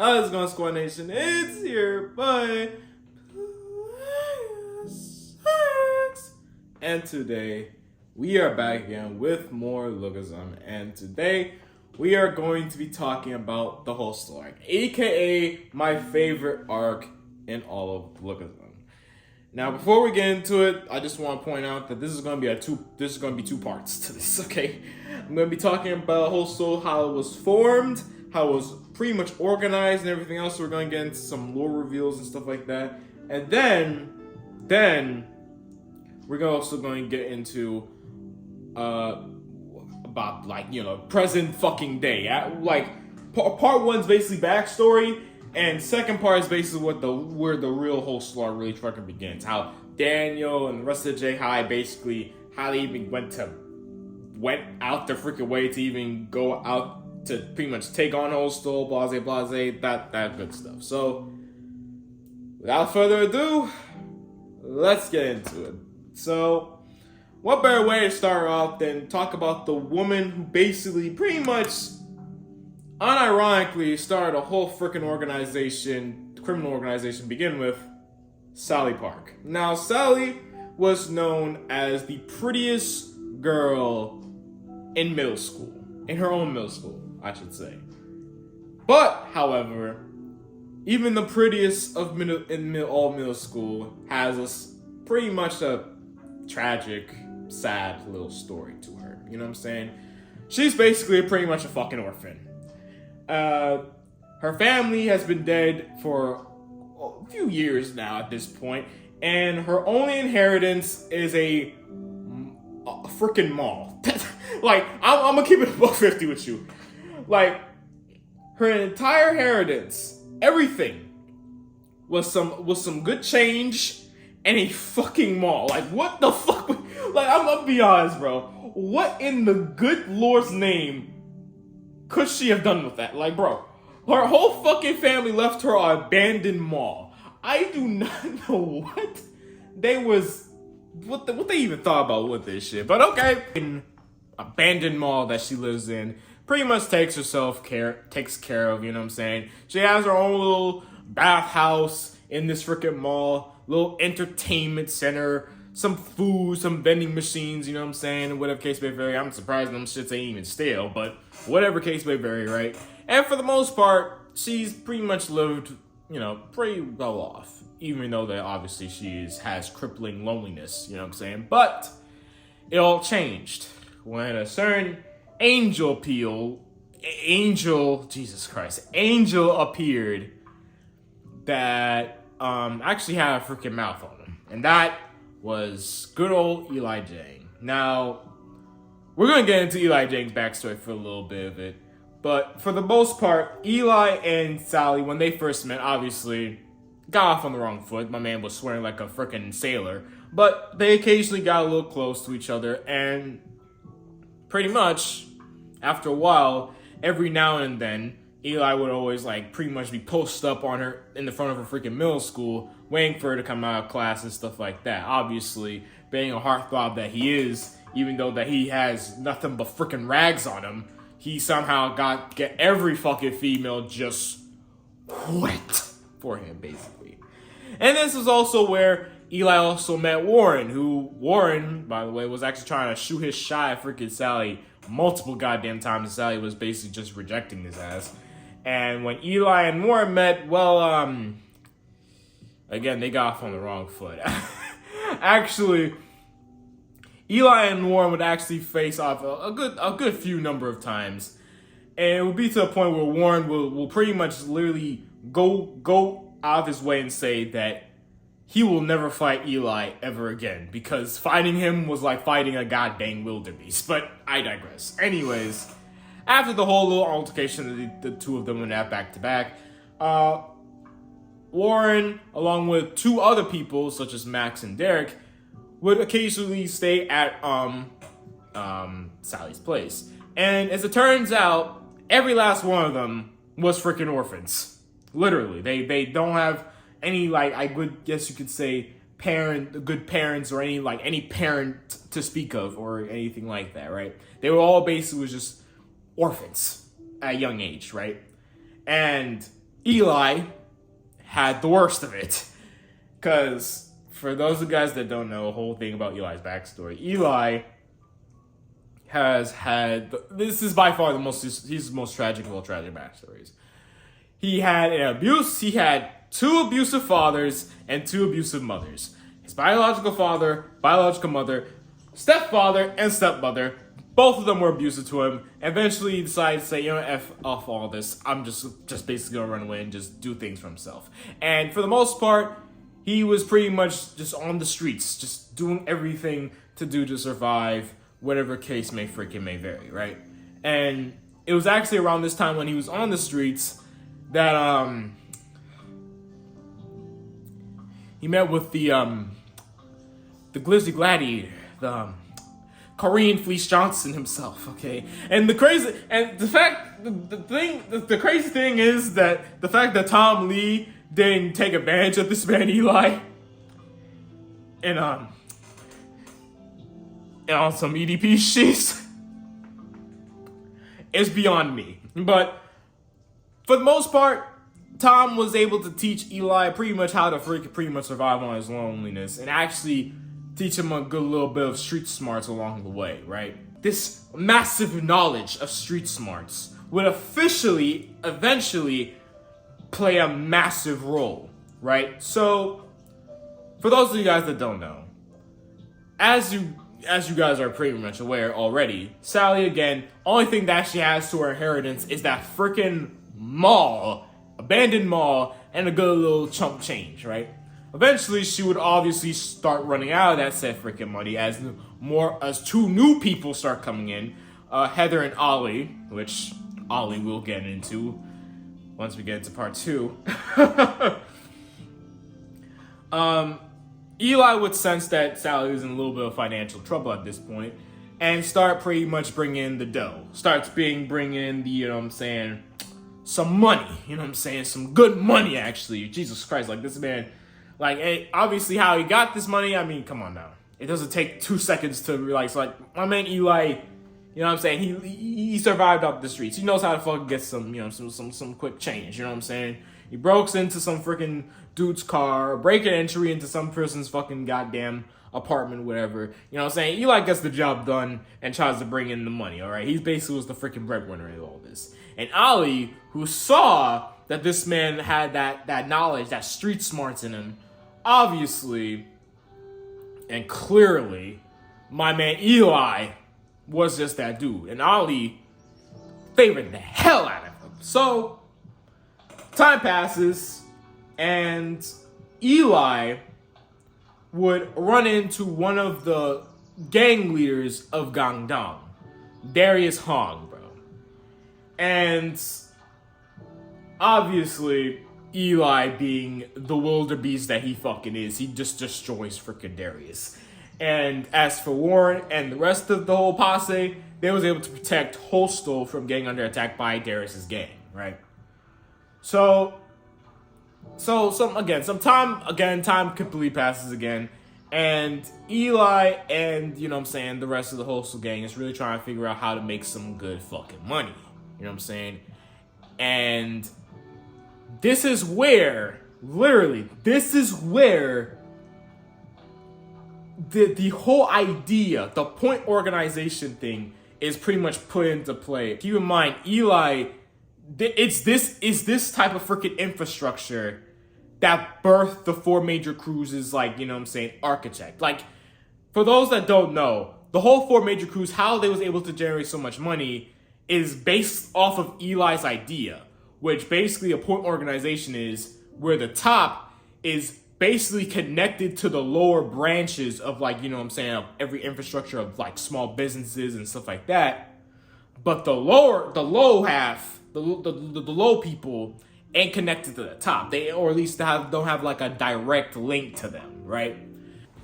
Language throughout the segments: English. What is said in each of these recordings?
How's it going, Squad Nation? It's your boy, and today we are back again with more Lookism. And today we are going to be talking about the Hostel arc, aka my favorite arc in all of Lookism. Now, before we get into it, I just want to point out that this is going to be two parts to this. Okay, I'm going to be talking about Hostel, how it was formed, how it was pretty much organized, and everything else. So we're going to get into some lore reveals and stuff like that, and then we're also going to get into about present fucking day. Part one's basically backstory. And second part is basically where the real Hostel arc really fucking begins. How Daniel and the rest of the J-High basically, how they even went out their freaking way to even go out to pretty much take on Hostel, blase, that good stuff. So, without further ado, let's get into it. So, what better way to start off than talk about the woman who basically pretty much unironically started a whole freaking criminal organization to begin with, Sally Park. Now, Sally was known as the prettiest girl in middle school. In her own middle school, I should say. But, however, even the prettiest of all middle school has pretty much a tragic, sad little story to her. You know what I'm saying? She's basically pretty much a fucking orphan. Her family has been dead for a few years now at this point, and her only inheritance is a freaking mall. I'm gonna keep it $150 with you. Like, her entire inheritance, everything, was some good change and a fucking mall. Like, what the fuck? Like, I'm gonna be honest, bro. What in the good Lord's name could she have done with that? Like, bro, her whole fucking family left her an abandoned mall. I do not know what they even thought about with this shit. But okay, an abandoned mall that she lives in, pretty much takes care of, you know what I'm saying? She has her own little bathhouse in this freaking mall, little entertainment center, some food, some vending machines, you know what I'm saying? Whatever case may vary. I'm surprised them shits ain't even stale, but whatever case may vary, right? And for the most part, she's pretty much lived, pretty well off. Even though that obviously has crippling loneliness, you know what I'm saying? But it all changed when a certain angel appeared that actually had a freaking mouth on him. And that was good old Eli Jang. Now, we're going to get into Eli Jang's backstory for a little bit of it. But for the most part, Eli and Sally, when they first met, obviously got off on the wrong foot. My man was swearing like a freaking sailor. But they occasionally got a little close to each other. And pretty much, after a while, every now and then, Eli would always pretty much be posted up on her in the front of her freaking middle school, waiting for her to come out of class and stuff like that. Obviously, being a heartthrob that he is, even though that he has nothing but freaking rags on him, he somehow get every fucking female just wet for him, basically. And this is also where Eli also met Warren, Warren, by the way, was actually trying to shoot his shot at freaking Sally multiple goddamn times, and Sally was basically just rejecting his ass. And when Eli and Warren met, again, they got off on the wrong foot. Actually, Eli and Warren would actually face off a good few number of times. And it would be to a point where Warren will pretty much literally go out of his way and say that he will never fight Eli ever again, because fighting him was like fighting a goddamn wildebeest. But I digress. Anyways, after the whole little altercation, the two of them went out back to back. Warren, along with two other people, such as Max and Derek, would occasionally stay at Sally's place. And as it turns out, every last one of them was freaking orphans. Literally. They don't have any, I would guess you could say, good parents or any parent to speak of or anything like that, right? They were all basically just orphans at a young age, right? And Eli had the worst of it. Because for those of you guys that don't know the whole thing about Eli's backstory, Eli has had, this is by far he's the most tragic of all tragic backstories. He had two abusive fathers and two abusive mothers. His biological father, biological mother, stepfather, and stepmother. Both of them were abusive to him. Eventually, he decided to say, F off all this. I'm just basically gonna run away and just do things for himself. And for the most part, he was pretty much just on the streets, just doing everything to do to survive, whatever case may vary, right? And it was actually around this time when he was on the streets that he met with the Glizzy Gladiator, the Korean Fleece Johnson himself, okay? And the crazy thing is that the fact that Tom Lee didn't take advantage of this man Eli and on some EDP sheets is beyond me. But for the most part, Tom was able to teach Eli pretty much how to pretty much survive on his loneliness and actually teach him a good little bit of street smarts along the way, right? This massive knowledge of street smarts would eventually play a massive role, right? So, for those of you guys that don't know, as you guys are pretty much aware already, Sally, again, only thing that she has to her inheritance is that freaking mall, abandoned mall, and a good little chump change, right? Eventually, she would obviously start running out of that said freaking money as two new people start coming in, Heather and Ollie, which Ollie will get into once we get into part 2. Eli would sense that Sally was in a little bit of financial trouble at this point and start pretty much bringing in the dough. Bringing in the, some money, some good money, actually. Jesus Christ, like this man, obviously how he got this money, I mean, come on now. It doesn't take 2 seconds to realize, my man Eli, he survived off the streets. He knows how to fucking get some quick change, He broke into some freaking dude's car, break an entry into some person's fucking goddamn apartment, whatever. Eli gets the job done and tries to bring in the money, alright? He basically was the freaking breadwinner in all this. And Ollie, who saw that this man had that knowledge, that street smarts in him, obviously and clearly, my man Eli was just that dude. And Ollie favored the hell out of him. So, time passes, and Eli would run into one of the gang leaders of Gangdong, Darius Hong, bro. And obviously, Eli being the wildebeest that he fucking is, he just destroys freaking Darius. And as for Warren and the rest of the whole posse, they was able to protect Hostel from getting under attack by Darius's gang, right? Time completely passes again, and Eli and, the rest of the Hostel gang is really trying to figure out how to make some good fucking money, And this is where the whole idea, the point organization thing is pretty much put into play. Keep in mind, Eli, is this type of freaking infrastructure that birthed the 4 major cruises, architect. For those that don't know, the whole 4 major cruise, how they was able to generate so much money is based off of Eli's idea, which basically a point organization is where the top is basically connected to the lower branches of of every infrastructure of small businesses and stuff like that. But the low people ain't connected to the top. Or at least don't have a direct link to them, right?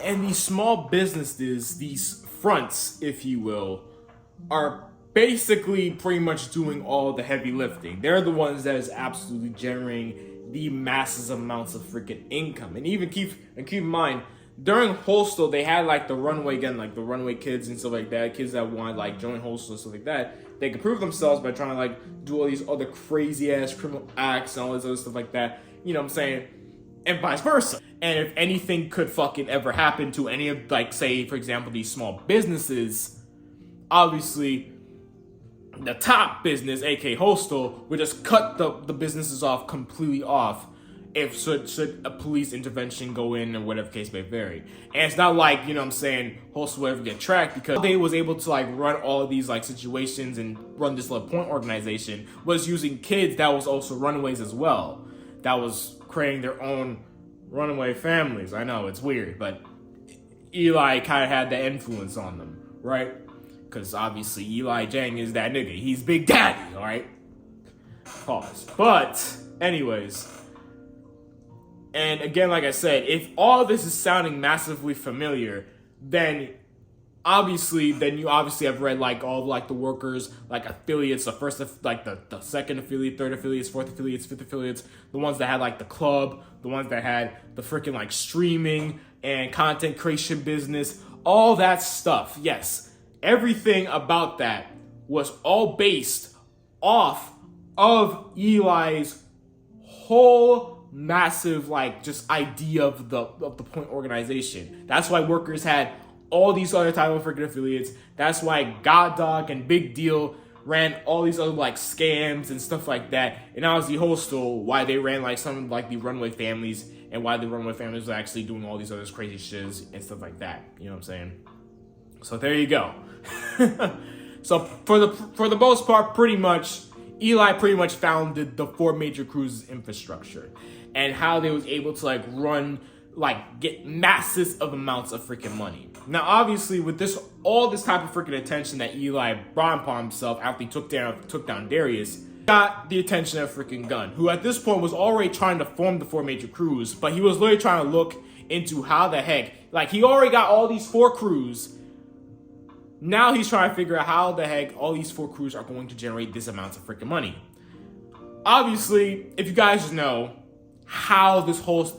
And these small businesses, these fronts, if you will, are basically pretty much doing all the heavy lifting. They're the ones that is absolutely generating the massive amounts of freaking income. And keep in mind, during Hostel, they had like the runway again, like the runway kids and stuff like that. Kids that want like join Hostel and stuff like that. They could prove themselves by trying to like do all these other crazy ass criminal acts and all this other stuff like that. You know what I'm saying? And vice versa. And if anything could fucking ever happen to any of, like, say, for example, these small businesses, obviously, the top business, aka Hostel, would just cut the businesses off completely off if should a police intervention go in or whatever case may vary. And it's not like, you know what I'm saying, Hostel will ever get tracked, because they was able to like run all of these like situations and run this little point organization was using kids that was also runaways as well. That was creating their own runaway families. I know, it's weird, but Eli kind of had that influence on them, right? Because obviously Eli Jang is that nigga. He's Big Daddy, alright? Pause. But, anyways. And again, like I said, if all this is sounding massively familiar, then you obviously have read like all of like the workers, like affiliates, the first, like the second affiliate, third affiliates, fourth affiliates, fifth affiliates, the ones that had like the club, the ones that had the freaking like streaming and content creation business, all that stuff. Yes, everything about that was all based off of Eli's whole massive like just idea of the point organization. That's why workers had all these other type of freaking affiliates. That's why God Dog and Big Deal ran all these other like scams and stuff like that. And obviously Hostel, why they ran like some like the runway families, and why the runway families were actually doing all these other crazy shiz and stuff like that. You know what I'm saying? So there you go. So for the most part, pretty much Eli pretty much founded the 4 major cruises infrastructure, and how they was able to like run, like get massive of amounts of freaking money. Now, obviously, with all this type of freaking attention that Eli brought upon himself after he took down Darius, got the attention of freaking Gunn, who at this point was already trying to form the 4 major crews, but he was literally trying to look into how the heck, like he already got all these 4 crews. Now he's trying to figure out how the heck all these 4 crews are going to generate this amount of freaking money. Obviously, if you guys know how this whole,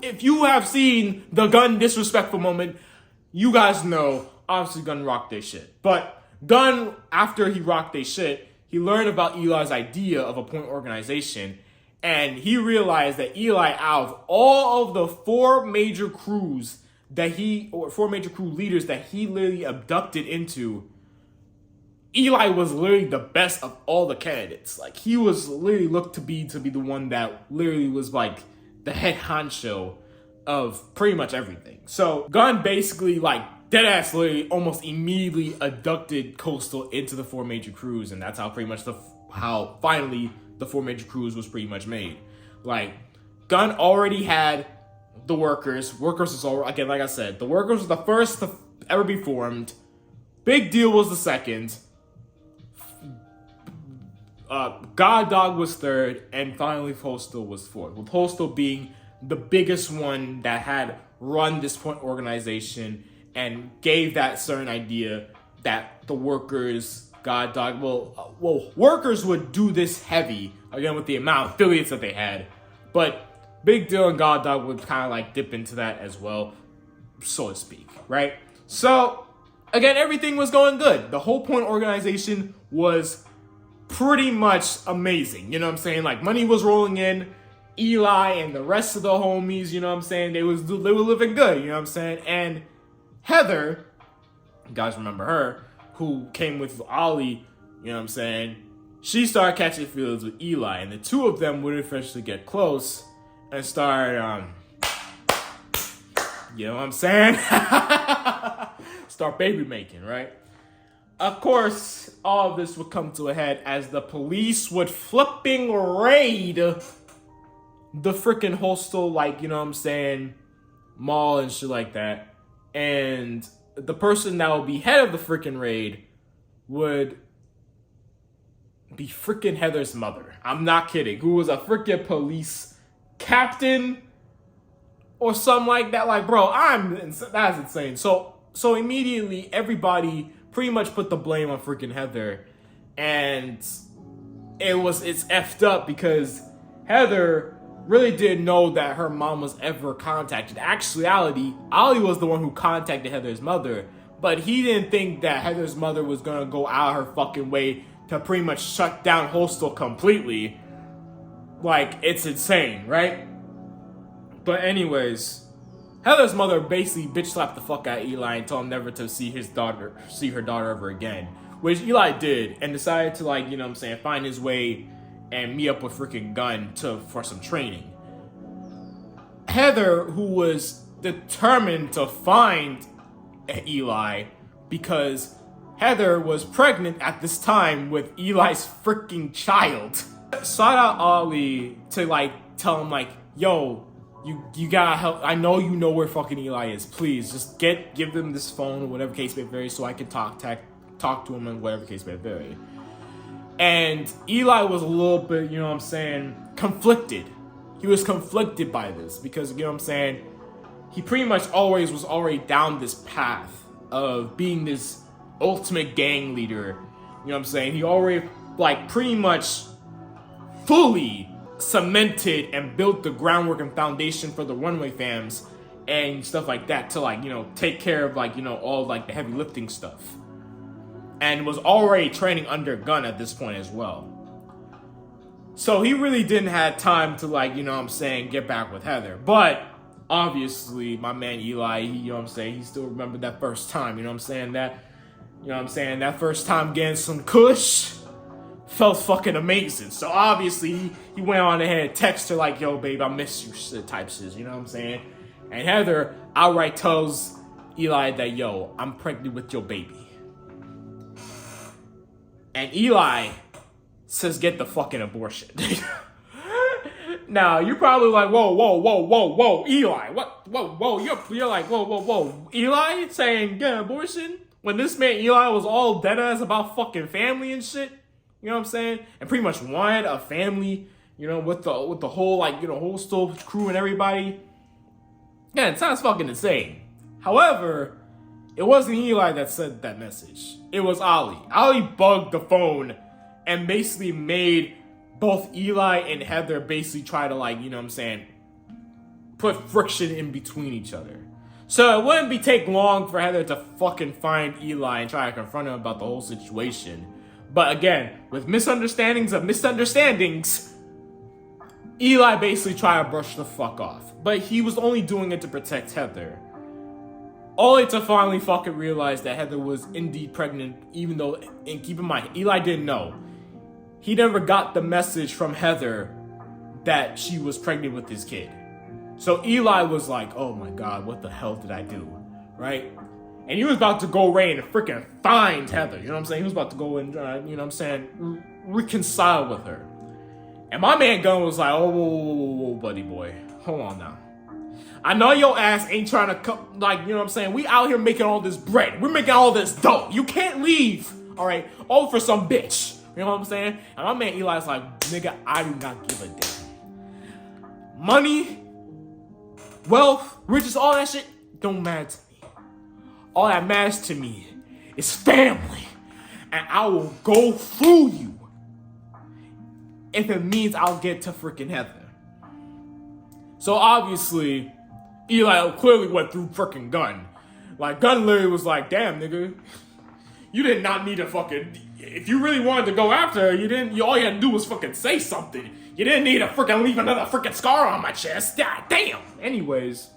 if you have seen the Gunn disrespectful moment, you guys know, obviously Gunn rocked their shit. But Gunn, after he rocked their shit, he learned about Eli's idea of a point organization, and he realized that Eli, out of all of the 4 major crews that 4 major crew leaders that he literally abducted into, Eli was literally the best of all the candidates. Like, he was literally looked to be the one that literally was like the head honcho of pretty much everything. So Gunn basically like deadass literally almost immediately abducted Coastal into the 4 major crews, and that's how pretty much how finally the 4 major crews was pretty much made. Like, Gunn already had the workers. Workers was all, again, like I said, the workers was the first to ever be formed. Big Deal was the second. God Dog was third, and finally Hostel was fourth. With Hostel being the biggest one that had run this point organization and gave that certain idea that the workers, God Dog, workers would do this heavy, again with the amount of affiliates that they had, but Big Deal and God Dog would kind of like dip into that as well, so to speak, right? So, again, everything was going good. The whole point organization was pretty much amazing, you know what I'm saying? Like, money was rolling in. Eli and the rest of the homies, you know what I'm saying, they were living good, you know what I'm saying? And Heather, you guys remember her, who came with Ollie, you know what I'm saying, she started catching feelings with Eli, and the two of them would eventually get close and start, you know what I'm saying? Start baby making, right? Of course, all of this would come to a head as the police would flipping raid the freaking Hostel, like, you know what I'm saying, mall and shit like that. And the person that would be head of the freaking raid would be freaking Heather's mother. I'm not kidding. Who was a freaking police captain or something like that. Like, bro, that's insane. So immediately everybody pretty much put the blame on freaking Heather, and it's effed up because Heather really didn't know that her mom was ever contacted. Actually, Ollie was the one who contacted Heather's mother, but he didn't think that Heather's mother was gonna go out her fucking way to pretty much shut down Hostel completely. Like, it's insane, right? But anyways, Heather's mother basically bitch slapped the fuck out of Eli and told him never to see her daughter ever again. Which Eli did, and decided to, like, find his way and meet up with freaking Gunn for some training. Heather, who was determined to find Eli, because Heather was pregnant at this time with Eli's freaking child, sought out Ollie to, like, tell him, like, yo, you gotta help. I know you know where fucking Eli is. Please, just give them this phone or whatever case may vary so I can talk to him and whatever case may vary. And Eli was a little bit, conflicted. He was conflicted by this because, he pretty much was already down this path of being this ultimate gang leader. He already, like, pretty much fully cemented and built the groundwork and foundation for the Runway Fams and stuff like that to, like, take care of, like, all, like, the heavy lifting stuff. And was already training under Gunn at this point as well. So he really didn't have time to, like, get back with Heather. But obviously, my man Eli, he still remembered that first time, that first time getting some kush felt fucking amazing. So obviously, he went on ahead and texted her like, yo, babe, I miss you, shit type shit, And Heather outright tells Eli that, yo, I'm pregnant with your baby. And Eli says, get the fucking abortion. Now, you're probably like, whoa, Eli, what, whoa, you're like, whoa, Eli saying get an abortion? When this man Eli was all dead ass about fucking family and shit, and pretty much wanted a family, with the whole, like, Hostel crew and everybody. Yeah, it sounds fucking insane. However, it wasn't Eli that sent that message. It was Ollie. Ollie bugged the phone and basically made both Eli and Heather basically try to, like, put friction in between each other. So it wouldn't take long for Heather to fucking find Eli and try to confront him about the whole situation. But again, with misunderstandings, Eli basically tried to brush the fuck off. But he was only doing it to protect Heather. Only to finally fucking realize that Heather was indeed pregnant, even though, and keep in mind, Eli didn't know. He never got the message from Heather that she was pregnant with his kid. So Eli was like, oh my god, what the hell did I do? Right? And he was about to go raid and freaking find Heather. He was about to go and, reconcile with her. And my man Gunn was like, oh, whoa, buddy boy. Hold on now. I know your ass ain't trying to come, like, we out here making all this bread. We're making all this dough. You can't leave, all right, all for some bitch. You know what I'm saying? And my man Eli's like, nigga, I do not give a damn. Money, wealth, riches, all that shit don't matter to me. All that matters to me is family. And I will go through you if it means I'll get to freaking Heather. So obviously, Eli clearly went through freaking Gunn. Like, Gunn literally was like, damn, nigga, you did not need to fucking, if you really wanted to go after her, all you had to do was fucking say something. You didn't need to freaking leave another freaking scar on my chest. God damn. Anyways,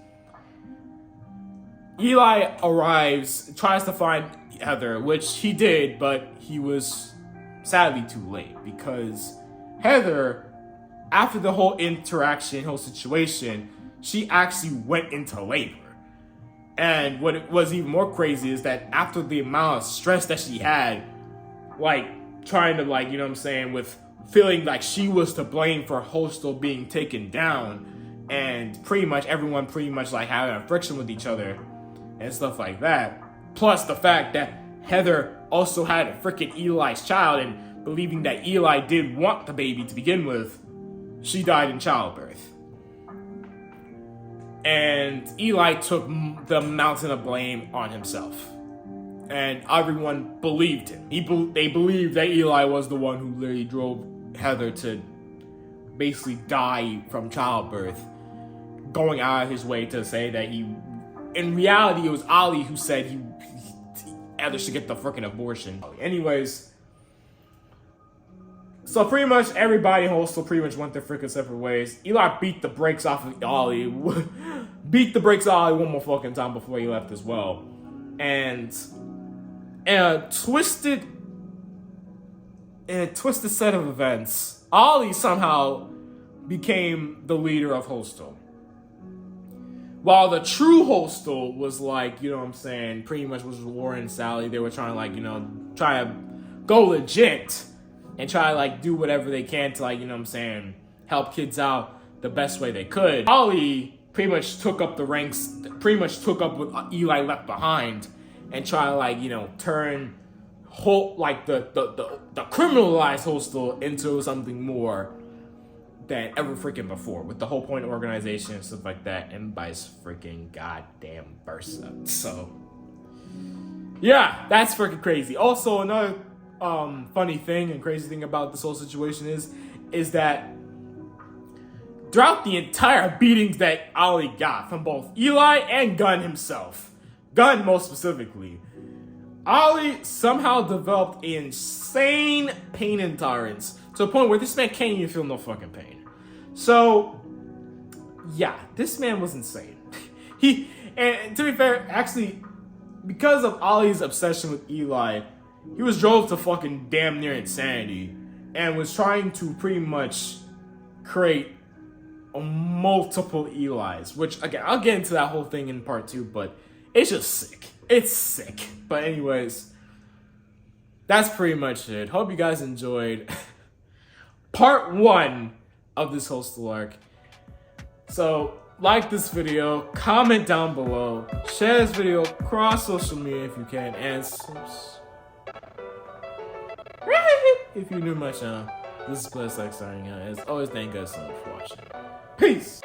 Eli arrives, tries to find Heather, which he did, but he was sadly too late because Heather, after the whole situation, she actually went into labor. And what was even more crazy is that after the amount of stress that she had, like, trying to, like, with feeling like she was to blame for Hostel being taken down, and pretty much everyone like having a friction with each other and stuff like that. Plus the fact that Heather also had a freaking Eli's child, and believing that Eli did want the baby to begin with, she died in childbirth. And Eli took the mountain of blame on himself. And everyone believed him. They believed that Eli was the one who literally drove Heather to basically die from childbirth, going out of his way to say that in reality, it was Ali who said he either should get the freaking abortion. Anyways, so pretty much everybody in Hostel pretty much went their freaking separate ways. Eli beat the brakes off of Ali, beat the brakes off Ali one more fucking time before he left as well. And in a twisted set of events, Ali somehow became the leader of Hostel. While the true Hostel was like, you know what I'm saying, pretty much was Warren and Sally. They were trying to like, you know, try to go legit and try to like do whatever they can to like, you know what I'm saying, help kids out the best way they could. Ali pretty much took up the ranks, pretty much took up what Eli left behind and try to like, you know, turn like the criminalized Hostel into something more than ever freaking before, with the whole point of organization and stuff like that, and vice freaking goddamn versa. So, yeah, that's freaking crazy. Also, another funny thing and crazy thing about this whole situation is that throughout the entire beatings that Ali got from both Eli and Gunn himself, Gunn most specifically, Ali somehow developed insane pain intolerance to the point where this man can't even feel no fucking pain. So, yeah, this man was insane. And to be fair, actually, because of Ali's obsession with Eli, he was drove to fucking damn near insanity and was trying to pretty much create multiple Elis, which, again, I'll get into that whole thing in part 2, but it's just sick. It's sick. But anyways, that's pretty much it. Hope you guys enjoyed part 1 of this Hostel arc. So, like this video, comment down below, share this video across social media if you can, and if you're new to my channel. This is Bless Like signing out. As always, thank you guys so much for watching. Peace!